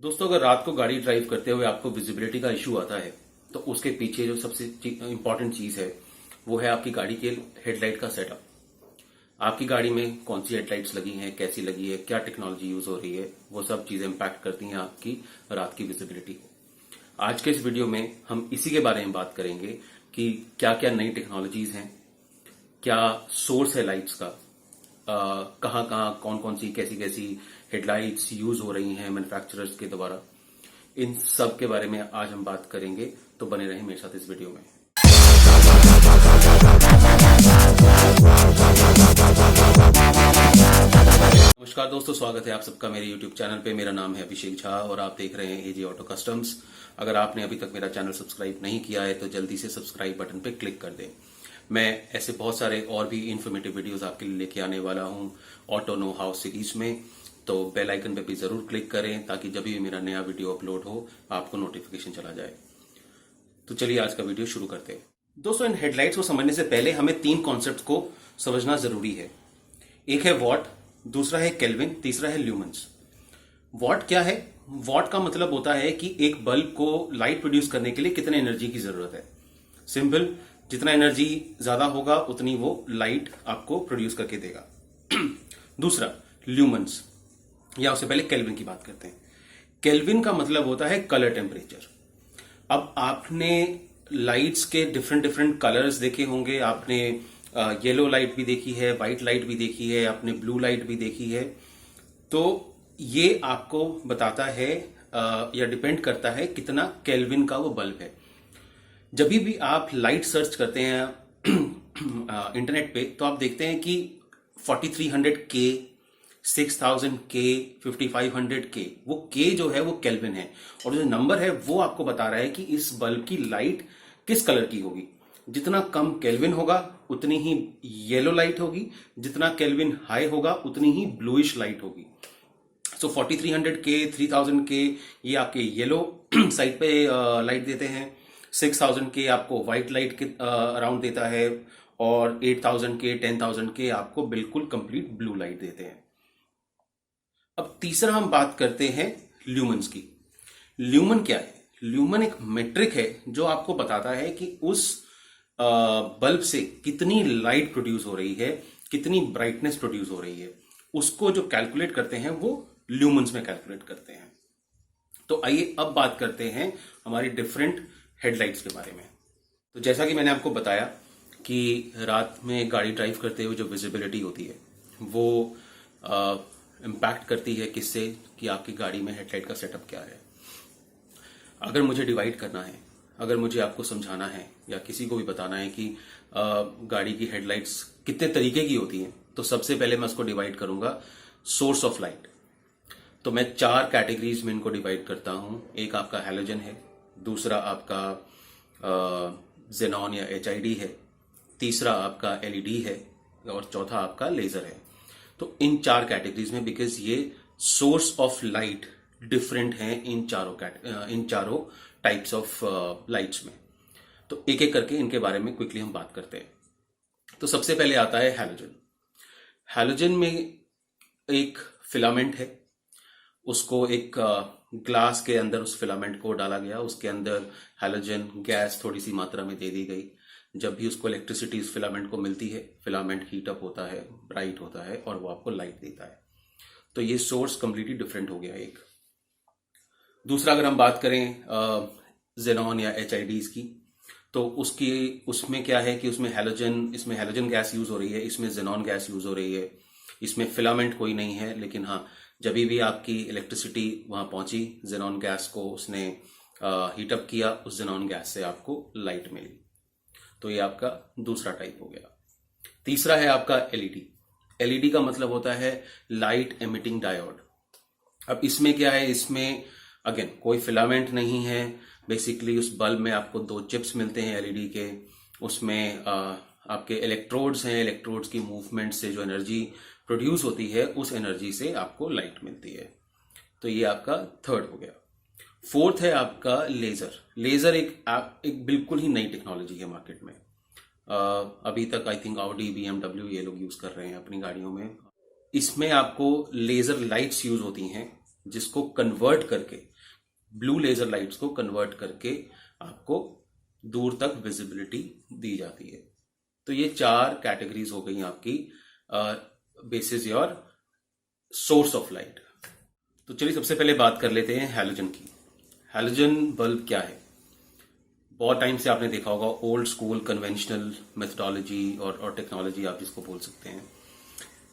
दोस्तों, अगर रात को गाड़ी ड्राइव करते हुए आपको विजिबिलिटी का इश्यू आता है तो उसके पीछे जो सबसे इंपॉर्टेंट चीज है वो है आपकी गाड़ी के हेडलाइट का सेटअप। आपकी गाड़ी में कौन सी हेडलाइट्स लगी हैं, कैसी लगी है, क्या टेक्नोलॉजी यूज हो रही है, वो सब चीजें इंपैक्ट करती हैं आपकी रात की विजिबिलिटी को। आज के इस वीडियो में हम इसी के बारे में बात करेंगे कि क्या क्या नई टेक्नोलॉजीज हैं, क्या सोर्स है लाइट्स का, कहाँ कहाँ कौन कौन सी कैसी कैसी हेडलाइट्स यूज हो रही हैं मैन्युफैक्चरर्स के द्वारा। इन सब के बारे में आज हम बात करेंगे, तो बने रहें मेरे साथ इस वीडियो में। नमस्कार दोस्तों, स्वागत है आप सबका मेरे YouTube चैनल पे। मेरा नाम है अभिषेक झा और आप देख रहे हैं एजी ऑटो कस्टम्स। अगर आपने अभी तक मेरा चैनल सब्सक्राइब नहीं किया है तो जल्दी से सब्सक्राइब बटन पे क्लिक कर दें। मैं ऐसे बहुत सारे और भी इन्फॉर्मेटिव वीडियोस आपके लिए लेके आने वाला हूं ऑटो नो हाउ सीरीज में, तो बेल आइकन पे भी जरूर क्लिक करें ताकि जब भी मेरा नया वीडियो अपलोड हो आपको नोटिफिकेशन चला जाए। तो चलिए आज का वीडियो शुरू करते हैं। दोस्तों, इन हेडलाइट्स को समझने से पहले हमें तीन कॉन्सेप्ट को समझना जरूरी है। एक है वॉट, दूसरा है केल्विन, तीसरा है ल्यूमेंस। वॉट क्या है? वॉट का मतलब होता है कि एक बल्ब को लाइट प्रोड्यूस करने के लिए कितने एनर्जी की जरूरत है। सिंपल, जितना एनर्जी ज्यादा होगा उतनी वो लाइट आपको प्रोड्यूस करके देगा। दूसरा ल्यूमेंस, या उससे पहले केल्विन की बात करते हैं। केल्विन का मतलब होता है कलर टेम्परेचर। अब आपने लाइट्स के डिफरेंट डिफरेंट कलर्स देखे होंगे। आपने येलो लाइट भी देखी है, व्हाइट लाइट भी देखी है, आपने ब्लू लाइट भी देखी है। तो ये आपको बताता है या डिपेंड करता है कितना केल्विन का वो बल्ब है। जब भी आप लाइट सर्च करते हैं इंटरनेट पे तो आप देखते हैं कि 4300K, 6000K, 5500K, वो K जो है वो केल्विन है और जो नंबर है वो आपको बता रहा है कि इस बल्ब की लाइट किस कलर की होगी। जितना कम केल्विन होगा उतनी ही येलो लाइट होगी, जितना केल्विन हाई होगा उतनी ही ब्लूइश लाइट होगी। सो 4300K, 3000K ये आपके येलो साइड पे लाइट देते हैं, 6000K आपको व्हाइट लाइट के अराउंड देता है और 8000K, 10,000K आपको बिल्कुल कंप्लीट ब्लू लाइट देते हैं। अब तीसरा हम बात करते हैं ल्यूमेंस की। ल्यूमेन क्या है? ल्यूमेन एक मेट्रिक है जो आपको बताता है कि उस बल्ब से कितनी लाइट प्रोड्यूस हो रही है, कितनी ब्राइटनेस प्रोड्यूस हो रही है। उसको जो कैलकुलेट करते हैं वो ल्यूमेंस में कैलकुलेट करते हैं। तो आइए अब बात करते हैं हमारी डिफरेंट हेडलाइट्स के बारे में। तो जैसा कि मैंने आपको बताया कि रात में गाड़ी ड्राइव करते हुए जो विजिबिलिटी होती है वो इम्पैक्ट करती है किससे, कि आपकी गाड़ी में हेडलाइट का सेटअप क्या है। अगर मुझे डिवाइड करना है, अगर मुझे आपको समझाना है या किसी को भी बताना है कि गाड़ी की हेडलाइट्स कितने तरीके की होती हैं, तो सबसे पहले मैं उसको डिवाइड करूंगा सोर्स ऑफ लाइट। तो मैं 4 कैटेगरीज में इनको डिवाइड करता हूं। एक आपका हैलोजन है, दूसरा आपका जेनॉन या HID है, तीसरा आपका LED है और चौथा आपका लेजर है। तो इन 4 कैटेगरीज में, बिकॉज ये सोर्स ऑफ लाइट डिफरेंट हैं इन चारों टाइप्स ऑफ लाइट्स में। तो एक एक करके इनके बारे में क्विकली हम बात करते हैं। तो सबसे पहले आता है हैलोजन। हैलोजन में एक फिलामेंट है, उसको एक ग्लास के अंदर उस फिलामेंट को डाला गया, उसके अंदर हैलोजन गैस थोड़ी सी मात्रा में दे दी गई। जब भी उसको इलेक्ट्रिसिटी उस फिलामेंट को मिलती है, फिलामेंट हीट अप होता है, ब्राइट होता है और वो आपको लाइट देता है। तो ये सोर्स कंप्लीटली डिफरेंट हो गया एक। दूसरा, अगर हम बात करें जेनॉन या HIDs की, तो उसमें क्या है कि इसमें हैलोजन गैस यूज हो रही है, इसमें जेनॉन गैस यूज हो रही है। इसमें फिलामेंट कोई नहीं है, लेकिन हाँ, जब भी आपकी इलेक्ट्रिसिटी वहां पहुंची, जेनॉन गैस को उसने हीटअप किया, उस जेनॉन गैस से आपको लाइट मिली। तो ये आपका दूसरा टाइप हो गया। तीसरा है आपका LED। LED का मतलब होता है लाइट एमिटिंग डायोड। अब इसमें क्या है, इसमें अगेन कोई फिलामेंट नहीं है। बेसिकली उस बल्ब में आपको 2 चिप्स मिलते हैं LED के। उसमें आपके इलेक्ट्रोड्स हैं, इलेक्ट्रोड्स की मूवमेंट से जो एनर्जी प्रोड्यूस होती है उस एनर्जी से आपको लाइट मिलती है। तो ये आपका थर्ड हो गया। फोर्थ है आपका लेजर। लेजर एक बिल्कुल ही नई टेक्नोलॉजी है मार्केट में। अभी तक आई थिंक ऑडी, BMW ये लोग यूज कर रहे हैं अपनी गाड़ियों में। इसमें आपको लेजर लाइट्स यूज होती हैं जिसको कन्वर्ट करके ब्लू लेजर लाइट्स को कन्वर्ट करके आपको दूर तक विजिबिलिटी दी जाती है। तो ये 4 कैटेगरीज हो गई आपकी basis your source of light. तो चलिए सबसे पहले बात कर लेते हैं हैलोजन की। हैलोजन बल्ब क्या है? बहुत टाइम से आपने देखा होगा, ओल्ड स्कूल कन्वेंशनल मेथडोलॉजी और टेक्नोलॉजी आप जिसको बोल सकते हैं।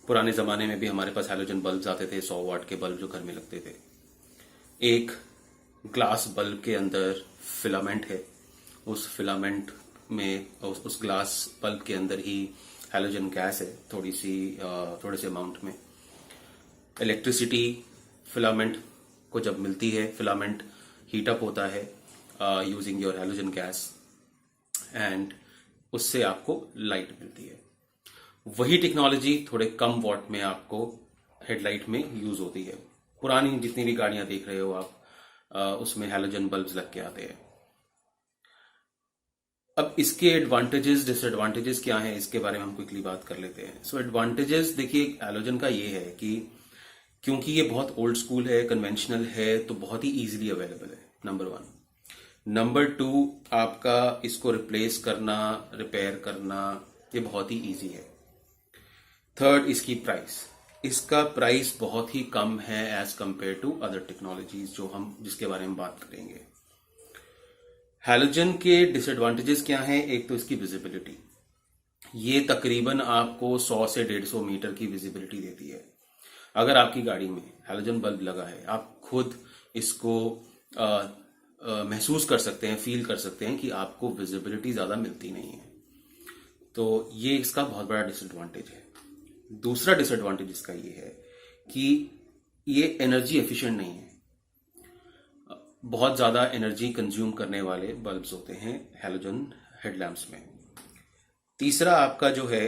पुराने ज़माने में भी हमारे पास हैलोजन बल्ब्स आते थे, 100 वाट के बल्ब जो घर में लगते थे। एक ग्लास बल्ब के अंदर फिलामेंट है, उस फिलामेंट में उस ग्लास बल्ब के अंदर ही हैलोजन गैस है, थोड़े से अमाउंट में। इलेक्ट्रिसिटी फिलामेंट को जब मिलती है, फिलामेंट हीटअप होता है using your halogen gas and उससे आपको लाइट मिलती है। वही टेक्नोलॉजी थोड़े कम वॉट में आपको हेडलाइट में यूज होती है। पुरानी जितनी भी गाड़ियां देख रहे हो आप, उसमें हैलोजन बल्ब्स लग के आते हैं। अब इसके एडवांटेजेस डिसएडवांटेजेस क्या हैं, इसके बारे में हम क्विकली बात कर लेते हैं। सो एडवांटेजेस देखिए हैलोजन का ये है कि क्योंकि ये बहुत ओल्ड स्कूल है, कन्वेंशनल है, तो बहुत ही इजीली अवेलेबल है, नंबर 1। नंबर 2, आपका इसको रिप्लेस करना, रिपेयर करना, ये बहुत ही इजी है। थर्ड, इसकी प्राइस। इसका प्राइस बहुत ही कम है as compare to other technologies जिसके बारे में बात करेंगे। हैलोजन के डिसएडवांटेजेस क्या हैं? एक तो इसकी विजिबिलिटी, ये तकरीबन आपको 100 से 150 मीटर की विजिबिलिटी देती है। अगर आपकी गाड़ी में हैलोजन बल्ब लगा है, आप खुद इसको महसूस कर सकते हैं, फील कर सकते हैं कि आपको विजिबिलिटी ज्यादा मिलती नहीं है। तो ये इसका बहुत बड़ा डिसएडवांटेज है। दूसरा डिसएडवांटेज इसका ये है कि ये एनर्जी एफिशिएंट नहीं है। बहुत ज्यादा एनर्जी कंज्यूम करने वाले बल्ब्स होते हैं हैलोजन हेडलैम्प्स में। तीसरा आपका जो है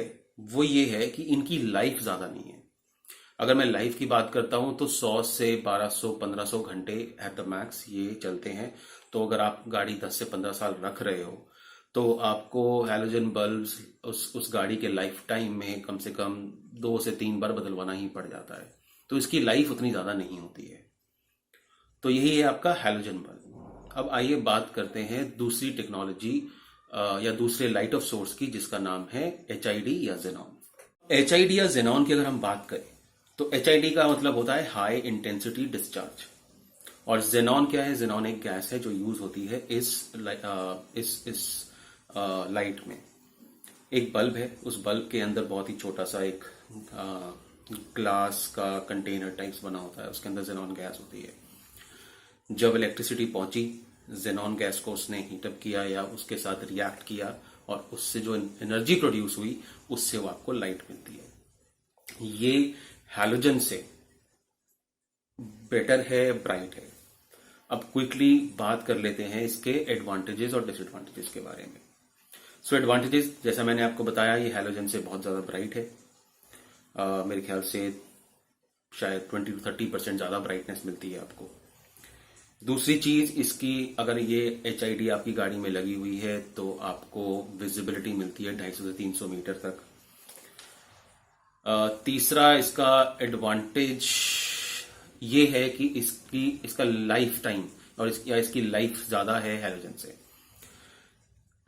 वो ये है कि इनकी लाइफ ज्यादा नहीं है। अगर मैं लाइफ की बात करता हूं तो 100 से 1200-1500 घंटे एट द मैक्स ये चलते हैं। तो अगर आप गाड़ी 10 से 15 साल रख रहे हो तो आपको हैलोजन बल्ब्स उस गाड़ी के लाइफ टाइम में कम से कम 2 से 3 बार बदलवाना ही पड़ जाता है। तो इसकी लाइफ उतनी ज्यादा नहीं होती है। तो यही है आपका हैलोजन बल्ब। अब आइए बात करते हैं दूसरी टेक्नोलॉजी या दूसरे लाइट ऑफ सोर्स की, जिसका नाम है HID या जेनॉन। HID या जेनॉन की अगर हम बात करें तो HID का मतलब होता है हाई इंटेंसिटी डिस्चार्ज, और जेनॉन क्या है? जेनॉन एक गैस है जो यूज होती है इस लाइट में। एक बल्ब है, उस बल्ब के अंदर बहुत ही छोटा सा एक ग्लास का कंटेनर टाइप्स बना होता है, उसके अंदर जेनॉन गैस होती है। जब इलेक्ट्रिसिटी पहुंची, जेनॉन गैस को उसने हीटअप किया या उसके साथ रिएक्ट किया और उससे जो एनर्जी प्रोड्यूस हुई उससे वो आपको लाइट मिलती है। ये हैलोजन से बेटर है, ब्राइट है। अब क्विकली बात कर लेते हैं इसके एडवांटेजेस और डिसएडवांटेजेस के बारे में। सो एडवांटेजेस, जैसा मैंने आपको बताया, ये हैलोजन से बहुत ज्यादा ब्राइट है। मेरे ख्याल से शायद 20 to 30% ज्यादा ब्राइटनेस मिलती है आपको। दूसरी चीज इसकी, अगर ये HID आपकी गाड़ी में लगी हुई है तो आपको विजिबिलिटी मिलती है 250 से 300 मीटर तक। तीसरा इसका एडवांटेज ये है कि इसका लाइफ टाइम इसकी लाइफ ज्यादा है हैलोजन से।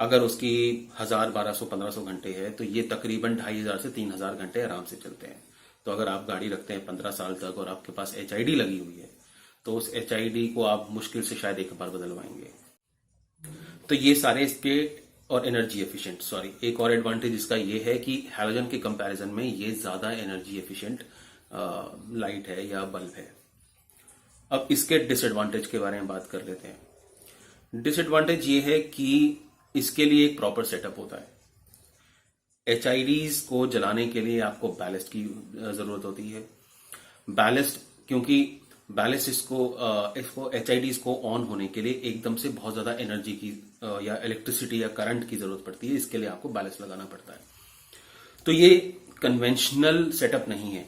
अगर उसकी 1000, 1200, 1500 घंटे है तो ये तकरीबन 2500 से 3000 घंटे आराम से चलते हैं। तो अगर आप गाड़ी रखते हैं 15 साल तक और आपके पास HID लगी हुई है तो उस HID को आप मुश्किल से शायद एक बार बदलवाएंगे। तो ये सारे इसके, और एनर्जी एफिशिएंट, एक और एडवांटेज इसका ये है कि हैलोजन के कंपैरिजन में ये ज्यादा एनर्जी एफिशिएंट लाइट है या बल्ब है। अब इसके डिसएडवांटेज के बारे में बात कर लेते हैं। डिसएडवांटेज ये है कि इसके लिए एक प्रॉपर सेटअप होता है। HIDs को जलाने के लिए आपको बैलेस्ट की जरूरत होती है। बैलेस्ट, क्योंकि बैलेस्ट इसको HIDs को ऑन होने के लिए एकदम से बहुत ज्यादा एनर्जी की या इलेक्ट्रिसिटी या करंट की जरूरत पड़ती है। इसके लिए आपको बैलेस्ट लगाना पड़ता है। तो ये कन्वेंशनल सेटअप नहीं है,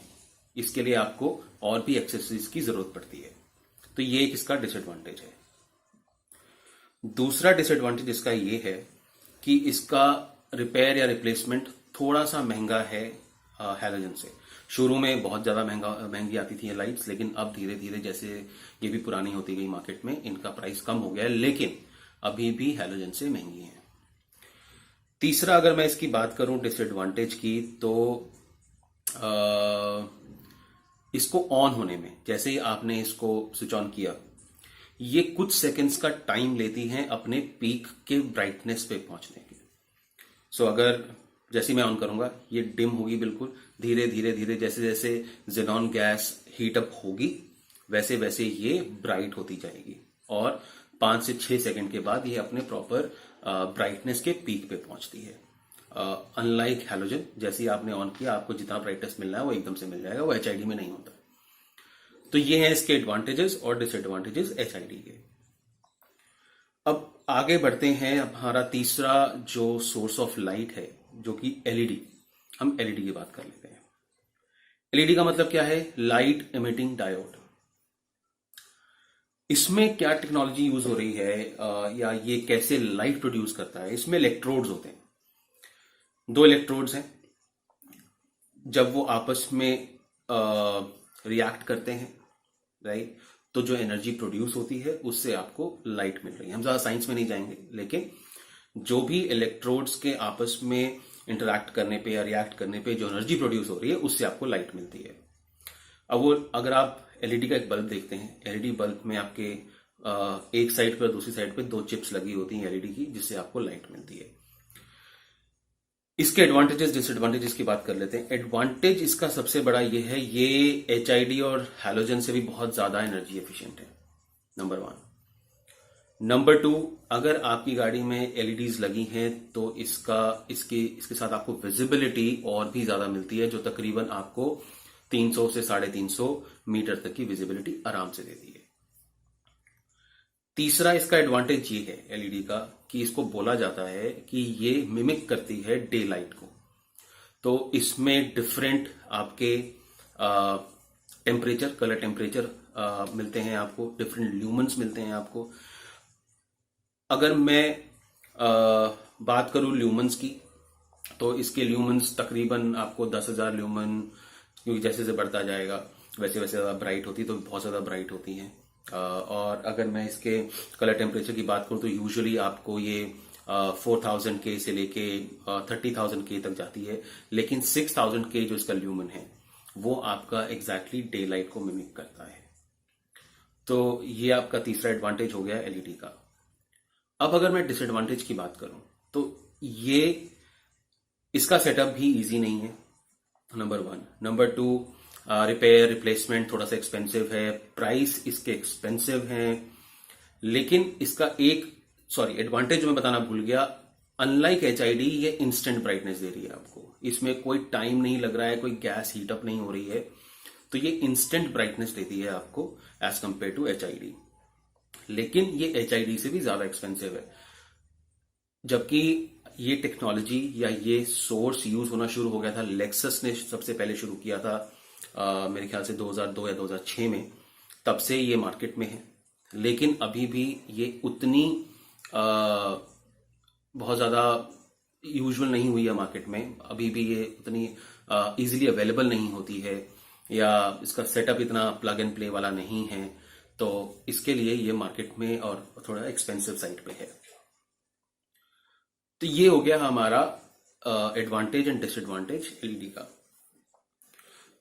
इसके लिए आपको और भी एक्सेसरीज की जरूरत पड़ती है। तो ये एक इसका डिसएडवांटेज है। दूसरा डिसएडवांटेज इसका ये है कि इसका रिपेयर या रिप्लेसमेंट थोड़ा सा महंगा है हैलोजन से। शुरू में बहुत ज्यादा महंगी आती थी ये लाइट्स, लेकिन अब धीरे धीरे जैसे ये भी पुरानी होती गई मार्केट में, इनका प्राइस कम हो गया है, लेकिन अभी भी हैलोजन से महंगी है। तीसरा अगर मैं इसकी बात करूं डिसएडवांटेज की, तो इसको ऑन होने में, जैसे ही आपने इसको स्विच ऑन किया, ये कुछ सेकंड्स का टाइम लेती है अपने पीक के ब्राइटनेस पे पहुंचने के। सो अगर जैसे मैं ऑन करूंगा ये डिम होगी बिल्कुल, धीरे धीरे धीरे जैसे जैसे ज़ेनॉन गैस हीट अप होगी वैसे वैसे ये ब्राइट होती जाएगी, और 5 से 6 सेकंड के बाद ये अपने प्रॉपर ब्राइटनेस के पीक पे पहुंचती है। अनलाइक हैलोजन, जैसे ही आपने ऑन किया आपको जितना ब्राइटनेस मिलना है वो एकदम से मिल जाएगा, वो एचआईडी में नहीं होता। तो ये है इसके एडवांटेजेस और डिसएडवांटेजेस एचआईडी के। अब आगे बढ़ते हैं। अब हमारा तीसरा जो सोर्स ऑफ लाइट है जो कि एलईडी, हम एलईडी की बात कर लेते हैं। एलईडी का मतलब क्या है? Light emitting diode. इसमें क्या टेक्नोलॉजी यूज हो रही है या ये कैसे लाइट प्रोड्यूस करता है? इसमें इलेक्ट्रोड्स होते हैं, 2 इलेक्ट्रोड्स हैं। जब वो आपस में रिएक्ट करते हैं, राइट, तो जो एनर्जी प्रोड्यूस होती है उससे आपको लाइट मिल रही है। हम ज्यादा साइंस में नहीं जाएंगे, लेकिन जो भी इलेक्ट्रोड्स के आपस में इंटरैक्ट करने पे या रिएक्ट करने पे जो एनर्जी प्रोड्यूस हो रही है उससे आपको लाइट मिलती है। अब वो अगर आप एलईडी का एक बल्ब देखते हैं, एलईडी बल्ब में आपके एक साइड पर दूसरी साइड पे 2 चिप्स लगी होती हैं एलईडी की, जिससे आपको लाइट मिलती है। इसके एडवांटेजेस डिसएडवांटेजेस की बात कर लेते हैं। एडवांटेज इसका सबसे बड़ा ये है, ये एचआईडी और हैलोजन से भी बहुत ज्यादा एनर्जी एफिशिएंट है, नंबर 1। नंबर 2, अगर आपकी गाड़ी में एलईडीज लगी हैं तो इसके साथ आपको विजिबिलिटी और भी ज्यादा मिलती है, जो तकरीबन आपको 300 से 350 मीटर तक की विजिबिलिटी आराम से देती है। तीसरा इसका एडवांटेज ये है एलईडी का कि इसको बोला जाता है कि ये मिमिक करती है डे लाइट को। तो इसमें डिफरेंट आपके टेम्परेचर, कलर टेम्परेचर मिलते हैं आपको, डिफरेंट ल्यूमेंस मिलते हैं आपको। अगर मैं बात करूं ल्यूमेंस की, तो इसके ल्यूमेंस तकरीबन आपको 10,000 ल्यूमेन, क्योंकि जैसे जैसे बढ़ता जाएगा वैसे वैसे ज्यादा ब्राइट होती है, तो बहुत ज्यादा ब्राइट होती हैं। और अगर मैं इसके कलर टेम्परेचर की बात करूं तो यूजुअली आपको ये 4000 के से लेके 30,000 के तक जाती है, लेकिन 6000 के जो इसका ल्यूमन है वो आपका एग्जैक्टली डे लाइट को मिमिक करता है। तो ये आपका तीसरा एडवांटेज हो गया एलईडी का। अब अगर मैं डिसएडवांटेज की बात करूं तो ये इसका सेटअप भी इजी नहीं है, नंबर 1। नंबर 2, रिपेयर रिप्लेसमेंट थोड़ा सा एक्सपेंसिव है, प्राइस इसके एक्सपेंसिव है। लेकिन इसका एडवांटेज जो मैं बताना भूल गया, अनलाइक एचआईडी ये इंस्टेंट ब्राइटनेस दे रही है आपको, इसमें कोई टाइम नहीं लग रहा है, कोई गैस हीटअप नहीं हो रही है, तो ये इंस्टेंट ब्राइटनेस देती है आपको एज कंपेयर टू एचआईडी। लेकिन ये एचआईडी से भी ज्यादा एक्सपेंसिव है, जबकि ये टेक्नोलॉजी या ये सोर्स यूज होना शुरू हो गया था, लेक्सस ने सबसे पहले शुरू किया था मेरे ख्याल से 2002 या 2006 में, तब से ये मार्केट में है। लेकिन अभी भी ये उतनी बहुत ज्यादा यूजुअल नहीं हुई है मार्केट में, अभी भी ये उतनी इजीली अवेलेबल नहीं होती है, या इसका सेटअप इतना प्लग एंड प्ले वाला नहीं है, तो इसके लिए ये मार्केट में और थोड़ा एक्सपेंसिव साइड पे है। तो ये हो गया हमारा एडवांटेज एंड डिसएडवांटेज एलईडी का।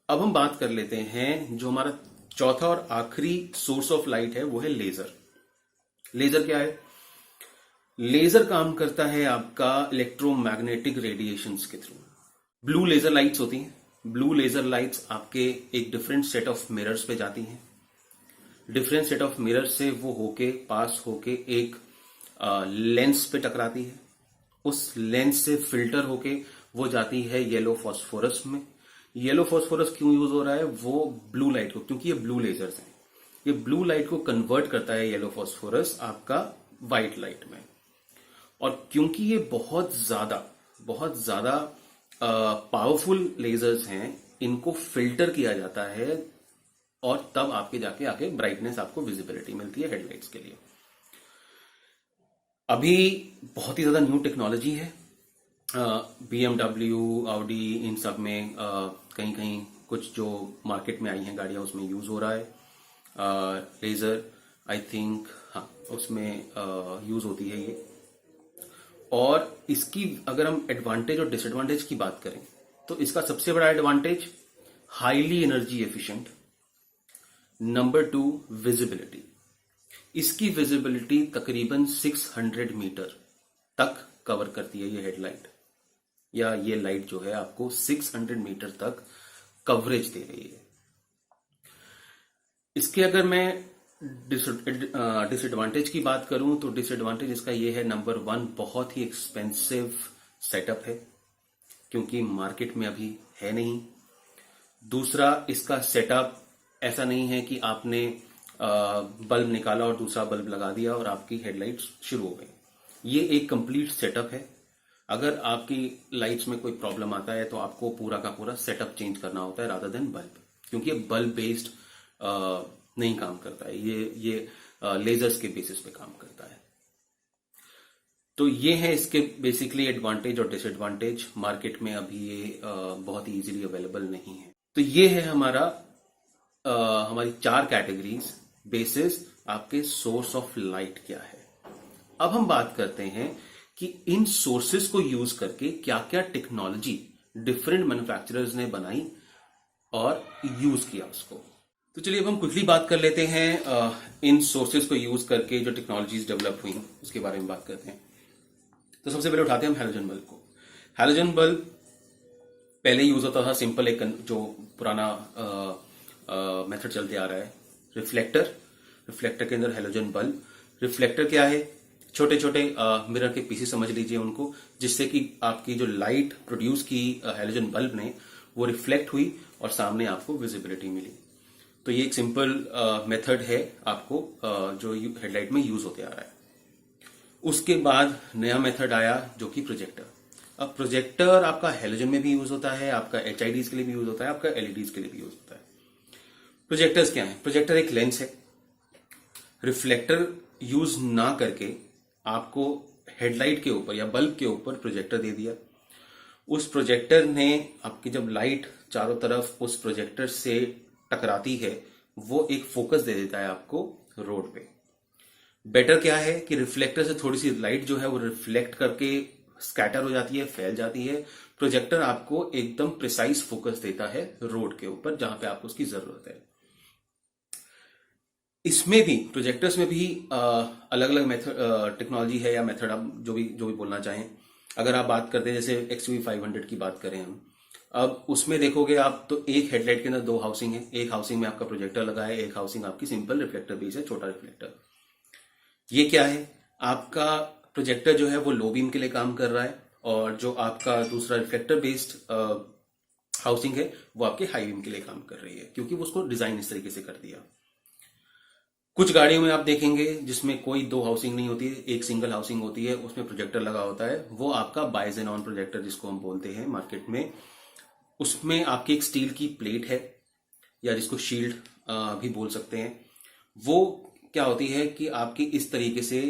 अब हम बात कर लेते हैं जो हमारा चौथा और आखिरी सोर्स ऑफ लाइट है, वो है लेजर। लेजर क्या है? लेजर काम करता है आपका इलेक्ट्रोमैग्नेटिक रेडिएशंस के थ्रू। ब्लू लेजर लाइट्स होती हैं, ब्लू लेजर लाइट्स आपके एक डिफरेंट सेट ऑफ मिरर्स पे जाती हैं, डिफरेंट सेट ऑफ मिरर से वो होके पास होके एक लेंस पे टकराती है, उस लेंस से फिल्टर होके वो जाती है येलो फॉस्फोरस में। येलो फॉस्फोरस क्यों यूज हो रहा है? वो ब्लू लाइट को, क्योंकि ये ब्लू लेजर्स हैं, ये ब्लू लाइट को कन्वर्ट करता है येलो फॉस्फोरस आपका व्हाइट लाइट में। और क्योंकि ये बहुत ज्यादा पावरफुल लेजर्स हैं, इनको फिल्टर किया जाता है और तब आपके जाके आके ब्राइटनेस आपको विजिबिलिटी मिलती है हेडलाइट्स के लिए। अभी बहुत ही ज्यादा न्यू टेक्नोलॉजी है, BMW, ऑडी, इन सब में कहीं कहीं कुछ जो मार्केट में आई हैं गाड़ियां उसमें यूज हो रहा है। लेजर आई थिंक हाँ उसमें यूज होती है ये। और इसकी अगर हम एडवांटेज और डिसएडवांटेज की बात करें तो इसका सबसे बड़ा advantage highly energy efficient. Number 2 visibility. इसकी विजिबिलिटी तकरीबन 600 मीटर तक कवर करती है ये हेडलाइट, या ये लाइट जो है आपको 600 मीटर तक कवरेज दे रही है। इसके अगर मैं डिसएडवांटेज की बात करूं तो डिसएडवांटेज इसका ये है, नंबर 1 बहुत ही एक्सपेंसिव सेटअप है क्योंकि मार्केट में अभी है नहीं। दूसरा, इसका सेटअप ऐसा नहीं है कि आपने बल्ब निकाला और दूसरा बल्ब लगा दिया और आपकी हेडलाइट्स शुरू हो गई। ये एक कंप्लीट सेटअप है। अगर आपकी लाइट्स में कोई प्रॉब्लम आता है तो आपको पूरा का पूरा सेटअप चेंज करना होता है रादर देन बल्ब, क्योंकि ये बल्ब बेस्ड नहीं काम करता है, ये लेजर्स के बेसिस पे काम करता है। तो ये है इसके बेसिकली एडवांटेज और डिसएडवांटेज। मार्केट में अभी ये बहुत ही इजीली अवेलेबल नहीं है। तो ये है हमारी 4 कैटेगरीज बेसिस आपके सोर्स ऑफ लाइट क्या है। अब हम बात करते हैं कि इन सोर्सेस को यूज करके क्या क्या टेक्नोलॉजी डिफरेंट मैन्युफैक्चरर्स ने बनाई और यूज किया उसको। तो चलिए अब हम क्विकली बात कर लेते हैं इन सोर्सेस को यूज करके जो टेक्नोलॉजीज डेवलप हुई उसके बारे में बात करते हैं। तो सबसे पहले उठाते हैं हम हैलोजन बल्ब को। हैलोजन बल्ब पहले यूज होता था सिंपल, एक जो पुराना मेथड चलते आ रहा है, रिफ्लेक्टर के अंदर हैलोजन बल्ब। रिफ्लेक्टर क्या है? छोटे छोटे मिरर के पीसेस समझ लीजिए उनको, जिससे कि आपकी जो लाइट प्रोड्यूस की हैलोजन बल्ब ने वो रिफ्लेक्ट हुई और सामने आपको विजिबिलिटी मिली। तो ये एक सिंपल मेथड है आपको जो हेडलाइट में यूज होते आ रहा है। उसके बाद नया मेथड आया जो कि प्रोजेक्टर। अब प्रोजेक्टर आपका हैलोजन में भी यूज होता है, आपका HIDs के लिए भी यूज होता है, आपका LEDs के लिए भी यूज होता है। प्रोजेक्टर्स क्या है? प्रोजेक्टर एक लेंस है। रिफ्लेक्टर यूज ना करके आपको हेडलाइट के ऊपर या बल्ब के ऊपर प्रोजेक्टर दे दिया। उस प्रोजेक्टर ने आपकी जब लाइट चारों तरफ उस प्रोजेक्टर से टकराती है वो एक फोकस दे देता है आपको रोड पे। बेटर क्या है कि रिफ्लेक्टर से थोड़ी सी लाइट जो है वो रिफ्लेक्ट करके स्कैटर हो जाती है, फैल जाती है। प्रोजेक्टर आपको एकदम प्रिसाइज फोकस देता है रोड के ऊपर जहां पे आपको उसकी जरूरत है। इसमें भी प्रोजेक्टर्स में भी अलग अलग मेथड टेक्नोलॉजी है या मेथड, आप जो भी बोलना चाहें। अगर आप बात करते हैं जैसे XUV500 की बात करें हम, अब उसमें देखोगे आप तो एक हेडलाइट के अंदर 2 हाउसिंग है। एक हाउसिंग में आपका प्रोजेक्टर लगा है, एक हाउसिंग आपकी सिंपल रिफ्लेक्टर बेस है, छोटा रिफ्लेक्टर। ये क्या है? आपका प्रोजेक्टर जो है वो लो बीम के लिए काम कर रहा है और जो आपका दूसरा रिफ्लेक्टर बेस्ड हाउसिंग है वो आपके हाई बीम के लिए काम कर रही है, क्योंकि वो उसको डिजाइन इस तरीके से कर दिया। कुछ गाड़ियों में आप देखेंगे जिसमें कोई 2 हाउसिंग नहीं होती है, एक सिंगल हाउसिंग होती है, उसमें प्रोजेक्टर लगा होता है। वो आपका बाइजेनॉन प्रोजेक्टर जिसको हम बोलते हैं मार्केट में। उसमें आपकी एक स्टील की प्लेट है या जिसको शील्ड भी बोल सकते हैं। वो क्या होती है कि आपकी इस तरीके से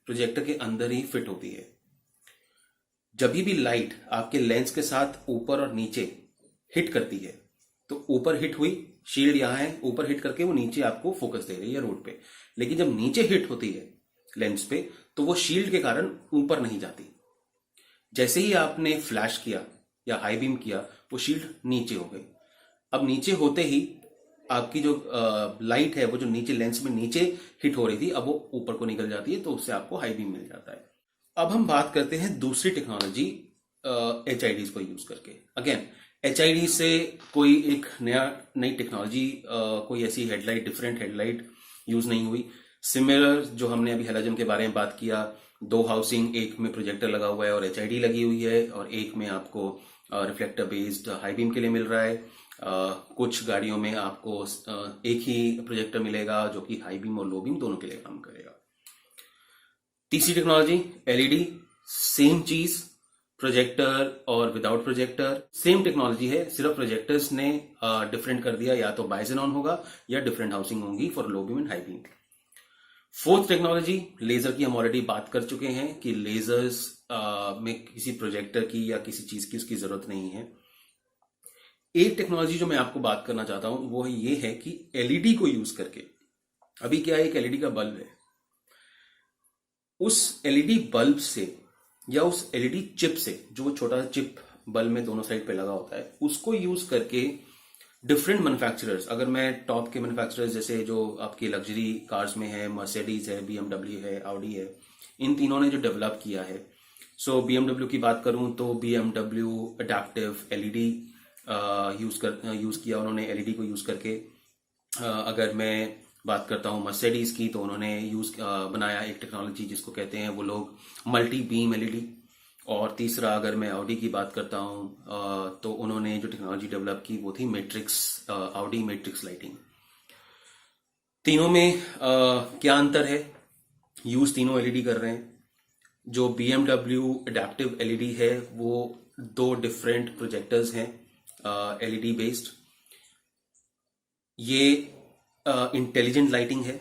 प्रोजेक्टर के अंदर ही फिट होती है। जब भी लाइट आपके लेंस के साथ ऊपर और नीचे हिट करती है तो ऊपर हिट हुई, शील्ड यहां है, ऊपर हिट करके वो नीचे आपको फोकस दे रही है रोड पे। लेकिन जब नीचे हिट होती है लेंस पे तो वो शील्ड के कारण ऊपर नहीं जाती। जैसे ही आपने फ्लैश किया या हाई बीम किया वो शील्ड नीचे हो गई। अब नीचे होते ही आपकी जो लाइट है वो जो नीचे लेंस में नीचे हिट हो रही थी अब वो ऊपर को निकल जाती है, तो उससे आपको हाई बीम मिल जाता है। अब हम बात करते हैं दूसरी टेक्नोलॉजी HIDs को यूज करके। अगेन HID से कोई एक नई टेक्नोलॉजी कोई ऐसी हेडलाइट, डिफरेंट हेडलाइट यूज नहीं हुई। सिमिलर जो हमने अभी हैलोजन के बारे में बात किया, 2 हाउसिंग, एक में प्रोजेक्टर लगा हुआ है और HID लगी हुई है और एक में आपको रिफ्लेक्टर बेस्ड हाई बीम के लिए मिल रहा है। कुछ गाड़ियों में आपको एक ही प्रोजेक्टर मिलेगा जो कि हाई बीम और लो बीम दोनों के लिए काम करेगा। तीसरी टेक्नोलॉजी LED, सेम चीज, प्रोजेक्टर और विदाउट प्रोजेक्टर सेम टेक्नोलॉजी है, सिर्फ प्रोजेक्टर्स ने डिफरेंट कर दिया, या तो बाइजेनॉन होगा या डिफरेंट हाउसिंग होंगी for low beam and high beam. Fourth technology laser की हम ऑलरेडी बात कर चुके हैं कि लेजर्स में किसी प्रोजेक्टर की या किसी चीज की उसकी जरूरत नहीं है। एक टेक्नोलॉजी जो मैं आपको बात करना चाहता हूं वो ये है कि एलईडी को यूज करके, अभी क्या है, एक एलईडी का बल्ब है, उस एलईडी बल्ब से या उस एलईडी चिप से, जो छोटा चिप बल्ब में दोनों साइड पे लगा होता है, उसको यूज करके डिफरेंट मैन्युफैक्चरर्स, अगर मैं टॉप के मैन्युफैक्चरर्स जैसे जो आपकी लग्जरी कार्स में है, मर्सिडीज है, बीएमडब्ल्यू है, ऑडी है, इन तीनों ने जो डेवलप किया है, सो बीएमडब्ल्यू की बात करूं तो बीएमडब्ल्यू अडैप्टिव एलईडी यूज किया उन्होंने, एलईडी को यूज करके। अगर मैं बात करता हूं मर्सिडीज की, तो उन्होंने बनाया एक टेक्नोलॉजी जिसको कहते हैं वो लोग मल्टी बीम एलईडी। और तीसरा अगर मैं ऑडी की बात करता हूं तो उन्होंने जो टेक्नोलॉजी डेवलप की वो थी मैट्रिक्स, ऑडी मैट्रिक्स लाइटिंग। तीनों में क्या अंतर है? यूज तीनों एलईडी कर रहे हैं। जो बीएमडब्ल्यू अडैप्टिव एलईडी है वो 2 डिफरेंट प्रोजेक्टर्स हैं एलईडी बेस्ड। ये इंटेलिजेंट लाइटिंग है।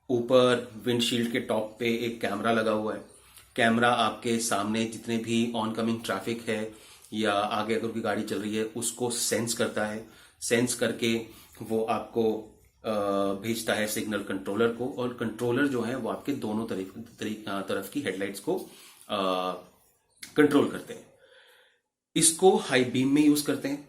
ऊपर विंडशील्ड के टॉप पे एक कैमरा लगा हुआ है। कैमरा आपके सामने जितने भी ऑनकमिंग ट्रैफिक है या आगे अगर कोई गाड़ी चल रही है उसको सेंस करता है। सेंस करके वो आपको भेजता है सिग्नल कंट्रोलर को, और कंट्रोलर जो है वो आपके दोनों तरफ की हेडलाइट्स को कंट्रोल करते हैं। इसको हाई बीम में यूज करते हैं,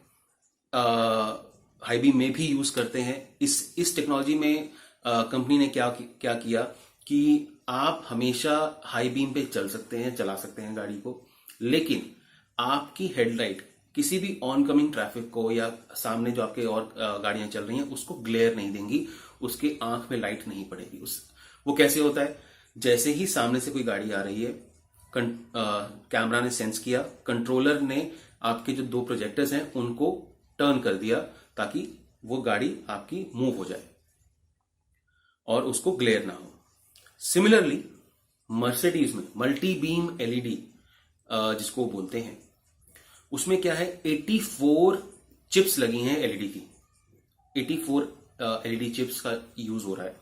हाई बीम में भी यूज करते हैं। इस टेक्नोलॉजी में कंपनी ने क्या किया कि आप हमेशा हाई बीम पे चला सकते हैं गाड़ी को, लेकिन आपकी हेडलाइट किसी भी ऑनकमिंग ट्रैफिक को या सामने जो आपके और गाड़ियां चल रही हैं उसको ग्लेयर नहीं देंगी, उसके आंख में लाइट नहीं पड़ेगी। वो कैसे होता है? जैसे ही सामने से कोई गाड़ी आ रही है, कैमरा ने सेंस किया, कंट्रोलर ने आपके जो 2 प्रोजेक्टर्स हैं उनको टर्न कर दिया ताकि वो गाड़ी आपकी मूव हो जाए और उसको ग्लेयर ना हो। सिमिलरली मर्सिडीज में मल्टी बीम एलईडी जिसको बोलते हैं, उसमें क्या है, 84 चिप्स लगी हैं एलईडी की। 84 एलईडी चिप्स का यूज हो रहा है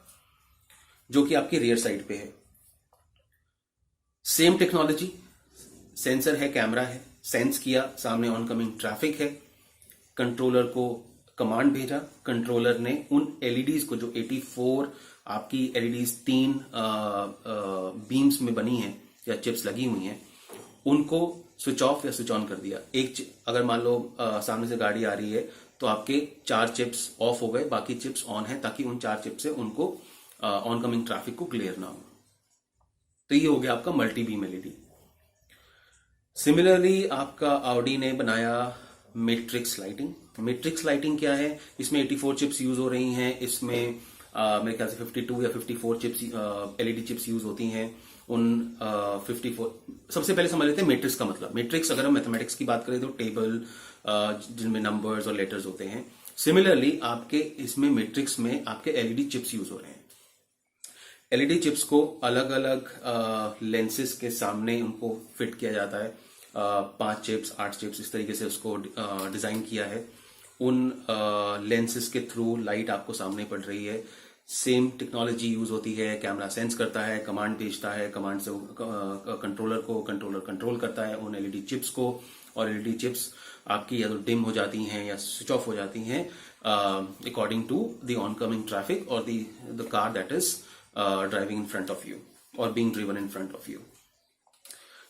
जो कि आपके रियर साइड पे है। सेम टेक्नोलॉजी, सेंसर है, कैमरा है, सेंस किया, सामने ऑनकमिंग ट्रैफिक है, कंट्रोलर को कमांड भेजा, कंट्रोलर ने उन एलईडीज को, जो 84 आपकी एलईडीज 3 बीम्स में बनी हैं या चिप्स लगी हुई हैं, उनको स्विच ऑफ या स्विच ऑन कर दिया। अगर मान लो सामने से गाड़ी आ रही है तो आपके 4 चिप्स ऑफ हो गए, बाकी चिप्स ऑन है, ताकि उन 4 चिप्स से उनको ऑनकमिंग ट्रैफिक को क्लियर ना हो। तो ये हो गया आपका मल्टी बीम एलईडी। सिमिलरली आपका ऑडी ने बनाया मैट्रिक्स लाइटिंग। मैट्रिक्स लाइटिंग क्या है? इसमें 84 चिप्स यूज हो रही हैं। इसमें मेरे ख्याल से 52 या 54 चिप्स एलईडी चिप्स यूज होती हैं। उन 54, सबसे पहले समझ लेते हैं मैट्रिक्स का मतलब। मैट्रिक्स अगर हम मैथमेटिक्स की बात करें तो टेबल जिनमें नंबर्स और लेटर्स होते हैं। सिमिलरली आपके इसमें मैट्रिक्स में आपके एलईडी चिप्स यूज हो रहे हैं। एलईडी चिप्स को अलग अलग लेंसेज के सामने उनको फिट किया जाता है। 5 चिप्स, 8 चिप्स, इस तरीके से उसको डिजाइन किया है। उन लेंसेज के थ्रू लाइट आपको सामने पड़ रही है। सेम टेक्नोलॉजी यूज होती है। कैमरा सेंस करता है, कमांड भेजता है, कमांड से कंट्रोलर कंट्रोल करता है उन एलईडी चिप्स को, और एलईडी चिप्स आपकी या तो डिम हो जाती हैं या स्विच ऑफ हो जाती हैं according to the oncoming traffic और the car that is driving in front of you और being driven in front of you.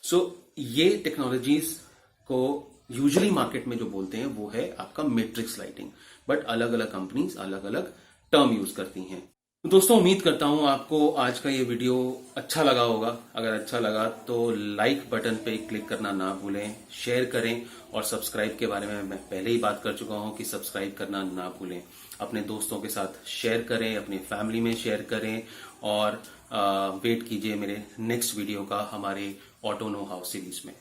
So ये टेक्नोलॉजीज को यूजुअली मार्केट में जो बोलते हैं वो है आपका मैट्रिक्स लाइटिंग, बट अलग अलग कंपनीज अलग अलग टर्म यूज करती हैं। तो दोस्तों, उम्मीद करता हूं आपको आज का ये वीडियो अच्छा लगा होगा। अगर अच्छा लगा तो लाइक बटन पे क्लिक करना ना भूलें, शेयर करें, और सब्सक्राइब के बारे में मैं पहले ही बात कर चुका हूं कि सब्सक्राइब करना ना भूलें। अपने दोस्तों के साथ शेयर करें, अपनी फैमिली में शेयर करें, और वेट कीजिए मेरे नेक्स्ट वीडियो का हमारे ऑटो नो हाउ सीरीज में।